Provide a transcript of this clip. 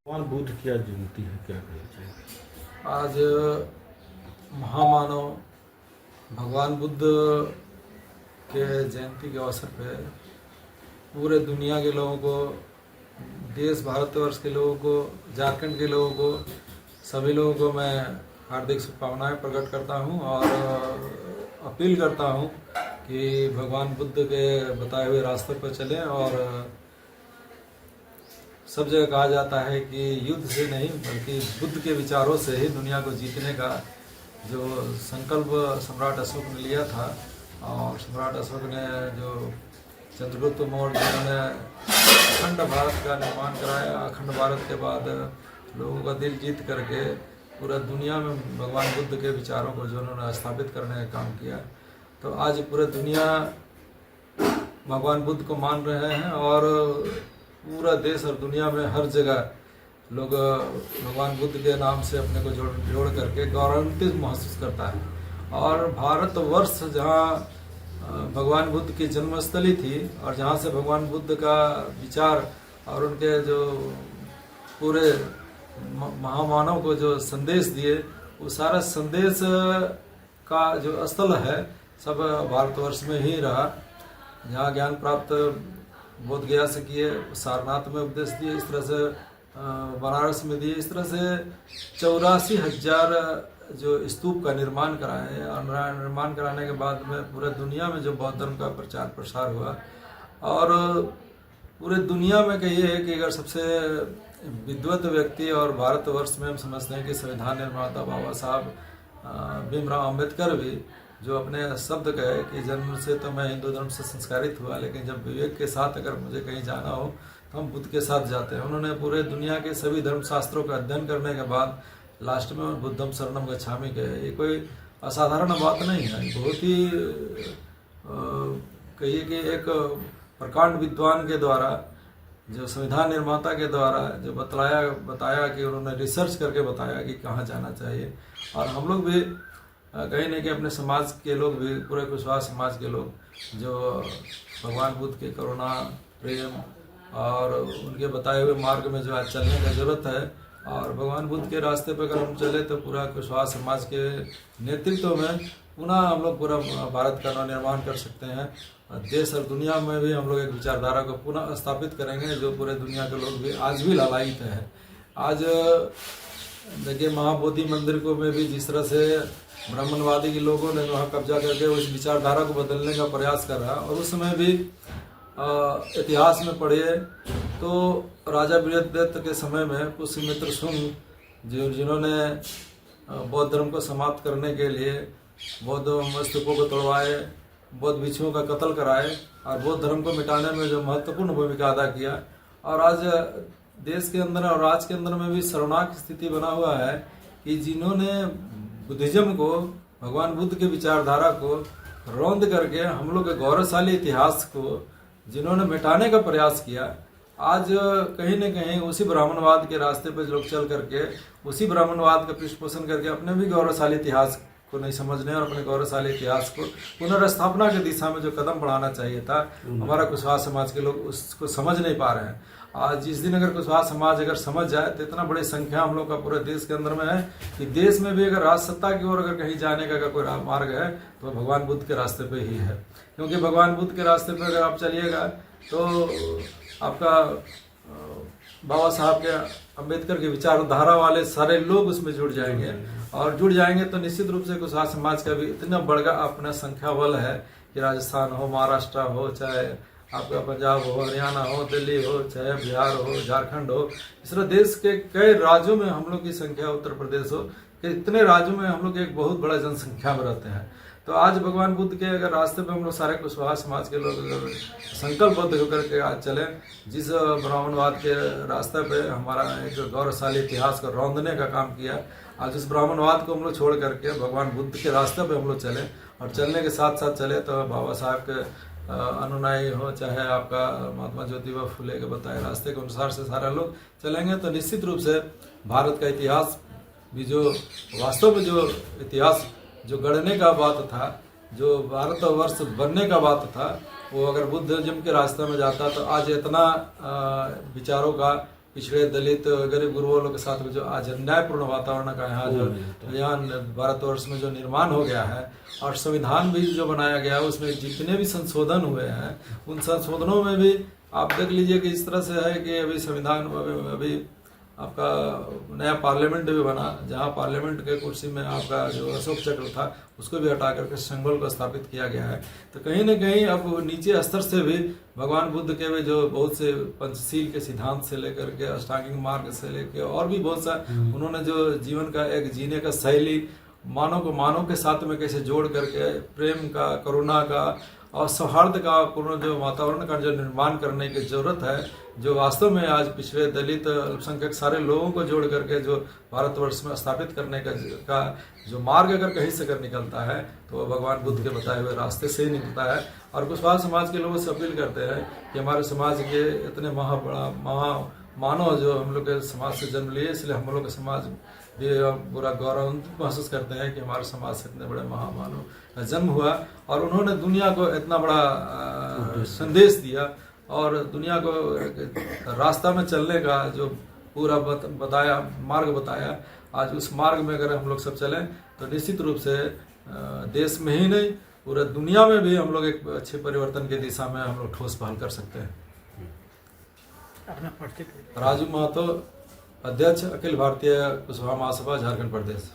भगवान बुद्ध की आज जयंती है, क्या कहना चाहिए? आज महामानव भगवान बुद्ध के जयंती के अवसर पे पूरे दुनिया के लोगों को, देश भारतवर्ष के लोगों को, झारखंड के लोगों को, सभी लोगों को मैं हार्दिक शुभकामनाएं प्रकट करता हूं और अपील करता हूं कि भगवान बुद्ध के बताए हुए रास्ते पर चलें। और सब जगह कहा जाता है कि युद्ध से नहीं बल्कि बुद्ध के विचारों से ही दुनिया को जीतने का जो संकल्प सम्राट अशोक ने लिया था, और सम्राट अशोक ने जो चंद्रगुप्त मौर्य ने अखंड भारत का निर्माण कराया, अखंड भारत के बाद लोगों का दिल जीत करके पूरा दुनिया में भगवान बुद्ध के विचारों को जो उन्होंने स्थापित करने का काम किया, तो आज पूरा दुनिया भगवान बुद्ध को मान रहे हैं और पूरा देश और दुनिया में हर जगह लोग भगवान बुद्ध के नाम से अपने को जोड़ करके गौरवान्वित महसूस करता है। और भारतवर्ष जहाँ भगवान बुद्ध की जन्मस्थली थी और जहाँ से भगवान बुद्ध का विचार और उनके जो पूरे महामानव को जो संदेश दिए, वो सारा संदेश का जो स्थल है सब भारतवर्ष में ही रहा। जहाँ ज्ञान प्राप्त बोध गया से किए, सारनाथ में उपदेश दिए, इस तरह से बनारस में दिए, इस तरह से 84,000 जो स्तूप का निर्माण कराए और निर्माण कराने के बाद में पूरे दुनिया में जो बौद्ध धर्म का प्रचार प्रसार हुआ। और पूरे दुनिया में कहिए है कि अगर सबसे विद्वत व्यक्ति और भारतवर्ष में हम समझते हैं कि संविधान निर्माता बाबा साहब भीमराव अम्बेडकर भी जो अपने शब्द कहे कि जन्म से तो मैं हिंदू धर्म से संस्कारित हुआ, लेकिन जब विवेक के साथ अगर मुझे कहीं जाना हो तो हम बुद्ध के साथ जाते हैं। उन्होंने पूरे दुनिया के सभी धर्म शास्त्रों का अध्ययन करने के बाद लास्ट में बुद्धम शरणम गच्छामि कहे। ये कोई असाधारण बात नहीं है, बहुत ही कहिए कि एक प्रकांड विद्वान के द्वारा, जो संविधान निर्माता के द्वारा जो बताया कि उन्होंने रिसर्च करके बताया कि कहाँ जाना चाहिए। और हम लोग भी कहीं नहीं कि अपने समाज के लोग भी, पूरे कुशवाहा समाज के लोग जो भगवान बुद्ध के करुणा, प्रेम और उनके बताए हुए मार्ग में जो आज चलने का जरूरत है, और भगवान बुद्ध के रास्ते पर अगर हम चले तो पूरा कुशवाहा समाज के नेतृत्व में पुनः हम लोग पूरा भारत का निर्माण कर सकते हैं। देश और दुनिया में भी हम लोग एक विचारधारा को पुनः स्थापित करेंगे जो पूरे दुनिया के लोग भी आज भी लालायित है। आज देखिए महाबोधि मंदिर को में भी जिस तरह से ब्राह्मणवादी के लोगों ने वहाँ कब्जा करके उस विचारधारा को बदलने का प्रयास कर रहा, और उस समय भी इतिहास में पढ़िए तो राजा वीरदत्त के समय में पुष्यमित्र शुंग जिन्होंने बौद्ध धर्म को समाप्त करने के लिए बौद्ध मस्तकों को तोड़वाए, बौद्ध भिक्षुओं का कत्ल कराए और बौद्ध धर्म को मिटाने में जो महत्वपूर्ण भूमिका अदा किया। और आज देश के अंदर और राज्य के अंदर में भी शर्मनाक स्थिति बना हुआ है कि जिन्होंने बुद्धिज्म को, भगवान बुद्ध के विचारधारा को रौंद करके हम लोग के गौरवशाली इतिहास को जिन्होंने मिटाने का प्रयास किया, आज कहीं न कहीं उसी ब्राह्मणवाद के रास्ते पर लोग चल करके उसी ब्राह्मणवाद का पृष्ठपोषण करके अपने भी गौरवशाली इतिहास को नहीं समझने और अपने गौरवशाली इतिहास को पुनर्स्थापना की दिशा में जो कदम बढ़ाना चाहिए था, हमारा कुशवाहा समाज के लोग उसको समझ नहीं पा रहे हैं। आज जिस दिन अगर कुशवाहा समाज अगर समझ जाए तो इतना बड़ी संख्या हम लोग का पूरे देश के अंदर में है कि देश में भी अगर राज सत्ता की ओर अगर कहीं जाने का अगर कोई मार्ग है तो भगवान बुद्ध के रास्ते पे ही है। क्योंकि भगवान बुद्ध के रास्ते पे अगर आप चलिएगा तो आपका बाबा साहब के अम्बेडकर के विचारधारा वाले सारे लोग उसमें जुड़ जाएंगे, और जुड़ जाएंगे तो निश्चित रूप से कुशवाहा समाज का भी इतना बड़ा अपना संख्या बल है कि राजस्थान हो, महाराष्ट्र हो, चाहे आपका पंजाब हो, हरियाणा हो, दिल्ली हो, चाहे बिहार हो, झारखंड हो, इस तरह देश के कई राज्यों में हम लोग की संख्या, उत्तर प्रदेश हो, कि इतने राज्यों में हम लोग एक बहुत बड़ा जनसंख्या में रहते हैं। तो आज भगवान बुद्ध के अगर रास्ते पे हम लोग सारे कुशवाहा समाज के लोग अगर संकल्पबद्ध होकर के आज चले, जिस ब्राह्मणवाद के रास्ते पे हमारा एक गौरवशाली इतिहास को रौंदने का काम किया, आज उस ब्राह्मणवाद को हम लोग छोड़ करके भगवान बुद्ध के रास्ते पे हम लोग चले, और चलने के साथ साथ चले तो बाबा साहब के अनुयायी हो, चाहे आपका महात्मा ज्योतिबा फुले के बताए रास्ते के अनुसार से सारे लोग चलेंगे तो निश्चित रूप से भारत का इतिहास भी जो वास्तव में जो इतिहास जो गढ़ने का बात था, जो भारतवर्ष बनने का बात था, वो अगर बुद्धिज्म के रास्ते में जाता तो आज इतना विचारों का पिछड़े दलित गरीब गुरुओं के साथ में जो आज न्यायपूर्ण वातावरण का यहाँ भारतवर्ष में जो निर्माण हो गया है और संविधान भी जो बनाया गया है उसमें जितने भी संशोधन हुए हैं उन संशोधनों में भी आप देख लीजिए कि इस तरह से है कि अभी संविधान अभी आपका नया पार्लियामेंट भी बना, जहां पार्लियामेंट के कुर्सी में आपका जो अशोक चक्र था उसको भी हटा करके सिंबल को स्थापित किया गया है। तो कहीं न कहीं अब नीचे स्तर से भी भगवान बुद्ध के भी जो बहुत से पंचशील के सिद्धांत से लेकर के अष्टांगिक मार्ग से लेकर और भी बहुत सा उन्होंने जो जीवन का एक जीने का शैली मानव को मानव के साथ में कैसे जोड़ करके प्रेम का, करुणा का और सौहार्द का पूर्ण जो वातावरण का जो निर्माण करने की जरूरत है, जो वास्तव में आज पिछड़े दलित अल्पसंख्यक सारे लोगों को जोड़ करके जो भारतवर्ष में स्थापित करने का जो मार्ग अगर कहीं से अगर निकलता है तो भगवान बुद्ध के बताए हुए रास्ते से ही निकलता है। और कुशवाहा समाज के लोगों से अपील करते हैं कि हमारे समाज के इतने मानव जो हम लोग के समाज से जन्म लिए, इसलिए हम लोग के समाज भी पूरा गौरवान्वित महसूस करते हैं कि हमारे समाज से इतने बड़े महामानव का जन्म हुआ और उन्होंने दुनिया को इतना बड़ा संदेश दिया और दुनिया को रास्ता में चलने का जो पूरा बताया, मार्ग बताया। आज उस मार्ग में अगर हम लोग सब चलें तो निश्चित रूप से देश में ही नहीं पूरा दुनिया में भी हम लोग एक अच्छे परिवर्तन की दिशा में हम लोग ठोस पहल कर सकते हैं। अपना राजू महतो, अध्यक्ष अखिल भारतीय कुशवाहा महासभा, झारखंड प्रदेश।